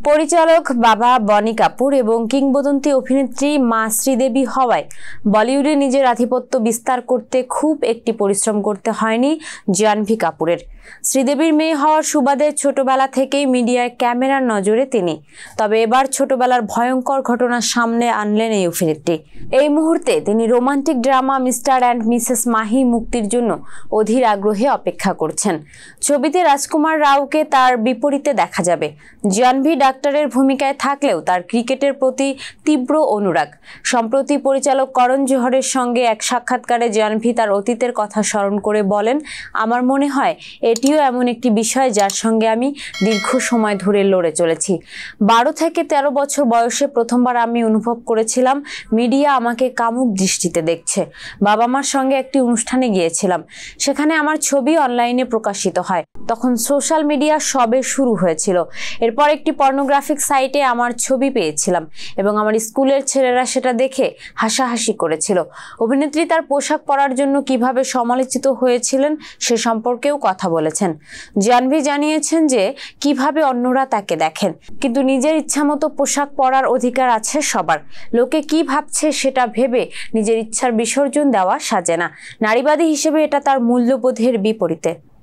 পরিচালক বাবা বনি কাপুর এবং কিংবদন্তি অভিনেত্রী মা শ্রীদেবী হওয়ায় বলিউডে নিজের আধিপত্য বিস্তার করতে খুব একটি পরিশ্রম করতে হয়নি জাহ্নবী কাপুরের। শ্রীদেবীর মেয়ে হওয়ার সুবাদে ছোটবেলা থেকেই মিডিয়ায় ক্যামেরার নজরে তিনি। তবে এবার ছোটবেলার ভয়ঙ্কর ঘটনা সামনে আনলেন এই অভিনেত্রী। এই মুহূর্তে তিনি romantic drama mister and Mrs Mahi মুক্তির জন্য অধীর আগ্রহে অপেক্ষা করছেন। ছবিতে রাজকুমার রাওকে তার বিপরীতে দেখা যাবে। জাহ্নবী ডাক্তারের ভূমিকায় থাকলেও তার ক্রিকেটের প্রতি তীব্র অনুরাগ। সম্প্রতি পরিচালক করণ জোহরের সঙ্গে এক সাক্ষাৎকারে জাহ্নবী তার অতীতের কথা স্মরণ করে বলেন, আমার মনে হয় এটিও এমন একটি বিষয় যার সঙ্গে আমি দীর্ঘ সময় ধরে লড়ে চলেছি। 12 থেকে 13 বছর বয়সে প্রথমবার আমি অনুভব করেছিলাম মিডিয়া আমাকে কামুক দৃষ্টিতে দেখছে। বাবা মার সঙ্গে একটি অনুষ্ঠানে গিয়েছিলাম, সেখানে আমার ছবি অনলাইনে প্রকাশিত হয়। তখন সোশ্যাল মিডিয়া সবে শুরু হয়েছিল। এরপর একটি পর্নোগ্রাফিক সাইটে আমার ছবি পেয়েছিলাম এবং আমার স্কুলের ছেলেরা সেটা দেখে হাসাহাসি করেছিল। অভিনেত্রী তার পোশাক পরার জন্য কিভাবে সমালোচিত হয়েছিলেন সে সম্পর্কেও কথা বলেছেন। জাহ্নবী জানিয়েছেন যে কিভাবে অন্যরা তাকে দেখেন, কিন্তু নিজের ইচ্ছামতো পোশাক পরার অধিকার আছে সবার। লোকে কি ভাবছে সেটা ভেবে নিজের ইচ্ছার বিসর্জন দেওয়া সাজে না। নারীবাদী হিসেবে এটা তার মূল্যবোধের বিপরীতে।